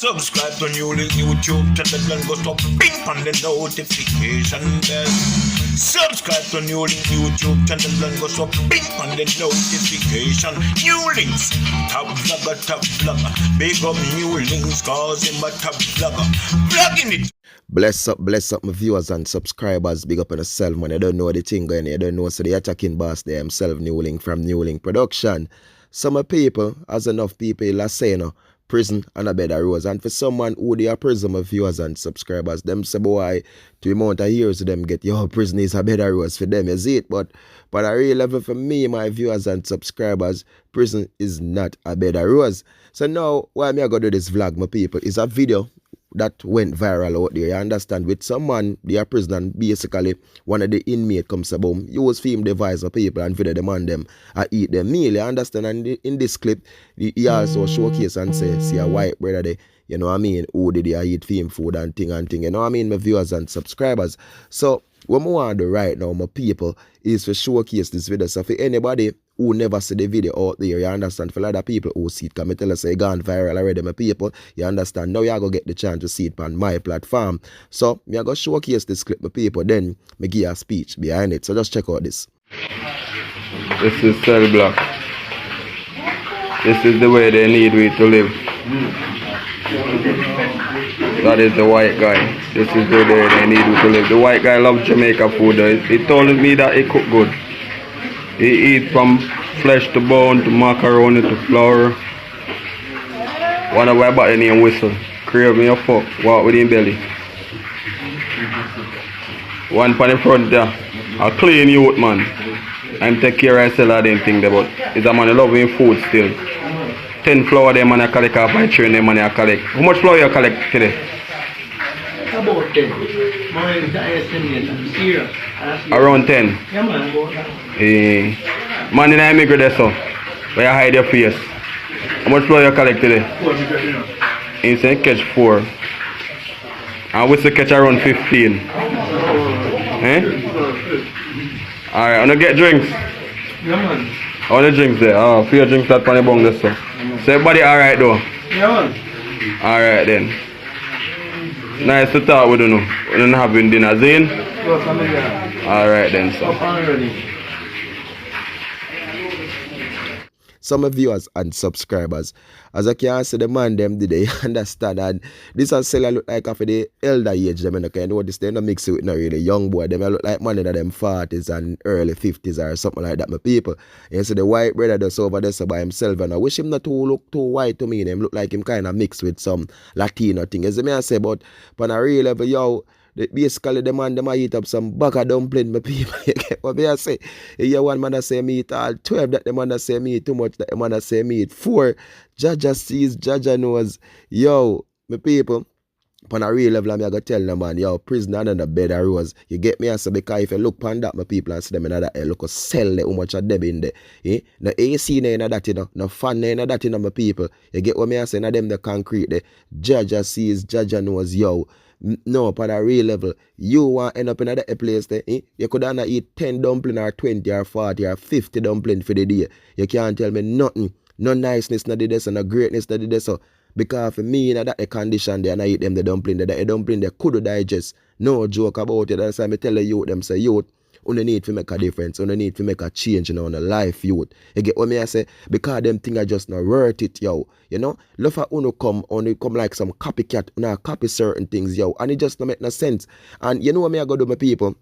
Subscribe to NEWLINK YouTube channel and go stop ping on the notification bell. Subscribe to NEWLINK YouTube channel and go stop ping on the notification. NEWLINKs, top vlogger. Big up NEWLINKs cause him a top vlogger. Vlogging it. Bless up my viewers and subscribers. Big up on yourself, man. I don't know the thing going. I don't know. So the attacking boss there himself, NEWLINK from NEWLINK Production. Some people, as enough people last say, you know, prison and a bed of rose. And for someone who they are prison, my viewers and subscribers, them say, boy, to the amount of years them get, your prison is a bed of rose for them, you see it? But a real level for me, my viewers and subscribers, prison is not a bed of rose. So now, why me I go do this vlog, my people, is a video that went viral out there, you understand, with someone, they are prison, and basically one of the inmate comes about, use film device for people and video demand them eat them meal, you understand, and in this clip, he also showcase and say, see a white brother there, you know what I mean, who did they eat film food and thing, you know what I mean, my viewers and subscribers. So, what I want to do right now, my people, is to showcase this video. So for anybody who never see the video out there, you understand, for a lot of people who see it, can I tell us say gone viral already, my people, you understand, now you're going to get the chance to see it on my platform. So, I'm going to showcase this clip, my people, then I give you a speech behind it. So just check out this. This is cell block. This is the way they need we to live. That is the white guy. This is the way they need we to live. The white guy loves Jamaica food. He told me that he cook good. He eat from flesh to bone to macaroni to flour. One of my body name whistle. Crave me a fuck. Walk with him belly. One on the front there. A clean youth man. I'm take care of sell them thing there, but he's a man who love him food still. 10 flour them man I collect off my train them man I collect. How much flour you collect today? About 10. Around 10. Yeah, man, Man in the immigrant there, so where you hide your face. How much flour you collect today? 4. He said catch 4. And we say catch around 15. Eh? Alright, I'm gonna get drinks. Yeah, man. All the drinks there. Oh, for your drinks that pan the bong there, so. So everybody alright though? Yeah, man. Alright then. Nice to talk with you now. We don't having dinner, Zane? Alright then, so. Some viewers and subscribers, as I can see the man them did they understand, and this a seller look like after the elder age them, and you notice they don't mix it with no really young boy, them look like man in them 40s and early 50s or something like that, my people. And you see the white brother just over there so by himself, and I wish him not to look too white to me, him look like him kind of mixed with some Latino thing, as I say, but on a real level, yo, basically the man them eat up some baka dumpling, my people. You get what I say? You one man that say me eat all 12, that the man that say me eat too much, that the man that say me eat 4. Jaja sees, Jaja knows. Yo, my people, on a real level, I'm going to tell them, man, yo, prison and the bed of rose. You get me? I say, because if you look upon that, my people, and see them in that, look, sell how much of them in there. Eh? No AC in that, you know, no fan in that, you know, my people. You get what I say? Now them the concrete, the Jaja sees, Jaja knows, yo. No, on a real level, you want to end up in another place there, eh? You could not eat 10 dumpling or 20 or 40 or 50 dumpling for the day. You can't tell me nothing. No niceness, no this, and no greatness, no this. So, because for me, in that condition there, and I eat them the dumpling, the dumpling they could digest. No joke about it. That's why I tell the youth, them say, youth, you need to make a difference, you need to make a change, you know, in the life, youth. You get what I say? Because them things are just not worth it, yo. You know? Love how you come like some copycat, now copy certain things, yo. And it just don't make no sense. And you know what I go do, my people?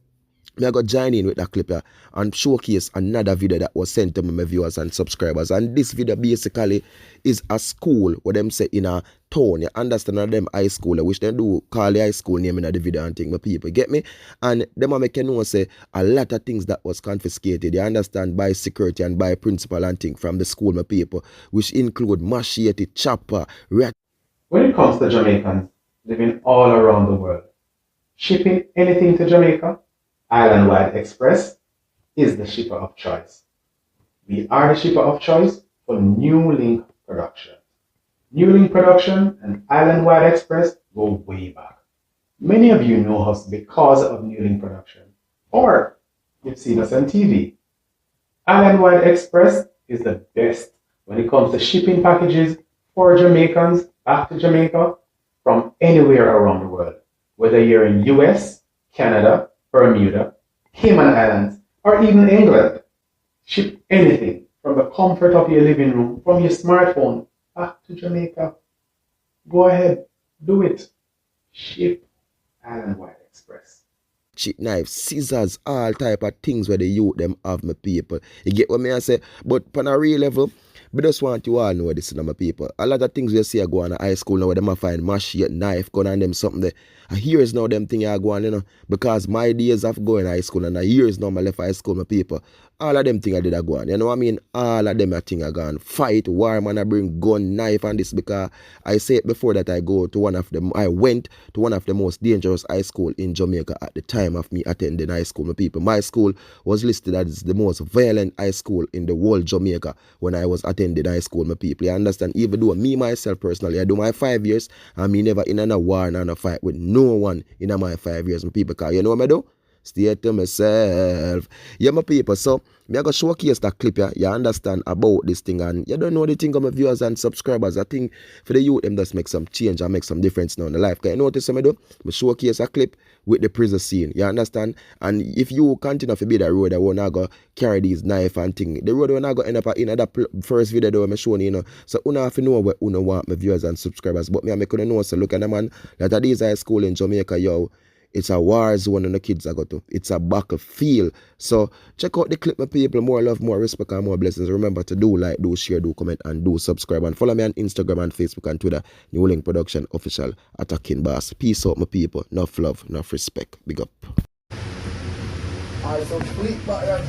I go join in with that clip here and showcase another video that was sent to my viewers and subscribers. And this video basically is a school where them say in a town. You understand them high school, which they do call the high school name in the video and thing, my people. Get me? And them make you know say a lot of things that was confiscated. You understand by security and by principal and thing from the school, my people, which include machete, chopper, rat. When it comes to Jamaicans living all around the world, shipping anything to Jamaica, Islandwide Express is the shipper of choice. We are the shipper of choice for NEWLINK Production. NEWLINK Production and Islandwide Express go way back. Many of you know us because of NEWLINK Production, or you've seen us on TV. Islandwide Express is the best when it comes to shipping packages for Jamaicans back to Jamaica from anywhere around the world, whether you're in US, Canada, Bermuda, Cayman Islands, or even England. Ship anything from the comfort of your living room, from your smartphone, back to Jamaica. Go ahead, do it. Ship Islandwide Express. Cheap knife, scissors, all type of things where the youth them have, my people. You get what me I say? But on a real level, I just want you all know this, my people. A lot of things we see go on in high school now where them find machete, knife, gun and them something there. And here's now them thing I go on, because my days of going high school and years now I left high school, my people. All of them thing I did go on. You know what I mean? All of them I think I gone. Fight, war, man, I bring gun, knife and this because I said before that I went to one of the most dangerous high school in Jamaica at the time of me attending high school, my people. My school was listed as the most violent high school in the whole Jamaica when I was attending high school, my people. You understand? Even though me myself personally, I do my 5 years and me never in a war and a fight with no one in my 5 years, my people. Because you know what I do? Stay to myself. Yeah, my people. So, me I go showcase that clip, yeah. You understand about this thing, and you don't know the thing of my viewers and subscribers. I think for the youth, them just make some change and make some difference now in the life. Can you notice what I do? I showcase a clip with the prison scene. You understand? And if you continue to be that road, I will not go carry these knife and thing. The road will not go end up in that first video that I'm showing, So, you have to know what you want my viewers and subscribers. But me, I make you know, so look at the man, that these high school in Jamaica, yo. It's a war zone and the kids are go to. It's a battlefield. So check out the clip, my people. More love, more respect, and more blessings. Remember to do like, do share, do comment, and do subscribe. And follow me on Instagram and Facebook and Twitter. NEWLINK Production Official. Attacking Boss. Peace out, my people. Enough love, enough respect. Big up.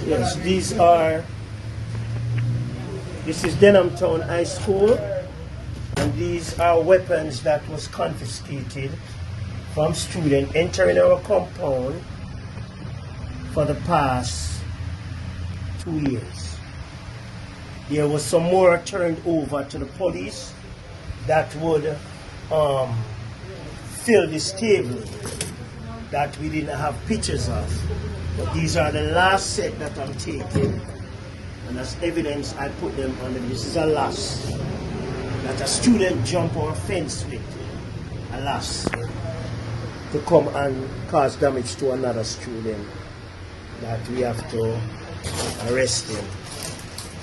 Yes, this is Denham Town High School, and these are weapons that was confiscated from students entering our compound for the past 2 years. There was some more turned over to the police that would fill this table that we didn't have pictures of. But these are the last set that I'm taking, and as evidence I put them on them. This is a loss that a student jumped our fence with, a loss, to come and cause damage to another student that we have to arrest him.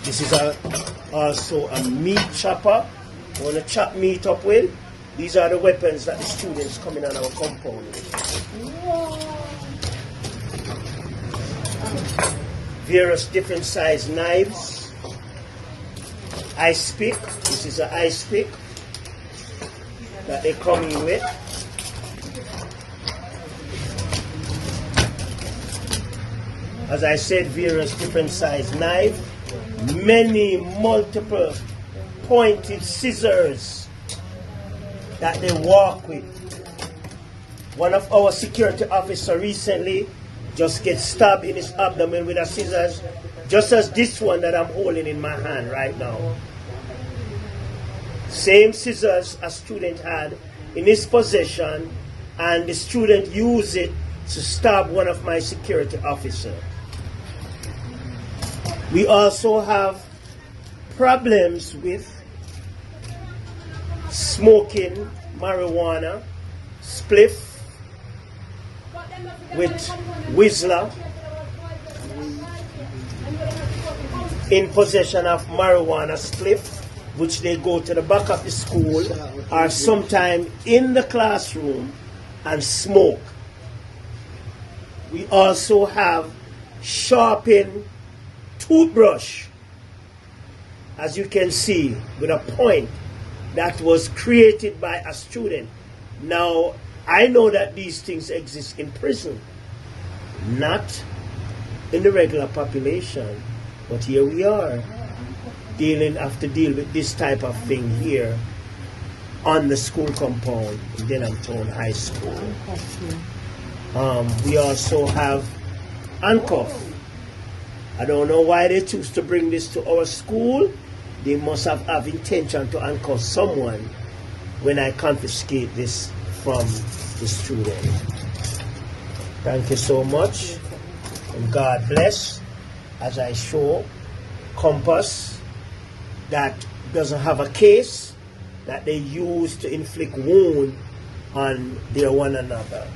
This is also a meat chopper. We want to chop meat up with. These are the weapons that the students coming on our compound with. Various different size knives. Ice pick. This is an ice pick that they come in with. As I said, various different size knife, many multiple pointed scissors that they walk with. One of our security officers recently just gets stabbed in his abdomen with a scissors, just as this one that I'm holding in my hand right now. Same scissors a student had in his possession, and the student used it to stab one of my security officers. We also have problems with smoking marijuana, spliff, with Whistler, in possession of marijuana spliff, which they go to the back of the school or sometime in the classroom and smoke. We also have sharpened toothbrush, as you can see, with a point that was created by a student. Now, I know that these things exist in prison, not in the regular population, but here we are, have to deal with this type of thing here on the school compound in Denham Town High School. We also have handcuffs. I don't know why they choose to bring this to our school. They must have intention to handcuff someone when I confiscate this from the student. Thank you so much, and God bless, as I show compass that doesn't have a case that they use to inflict wound on their one another.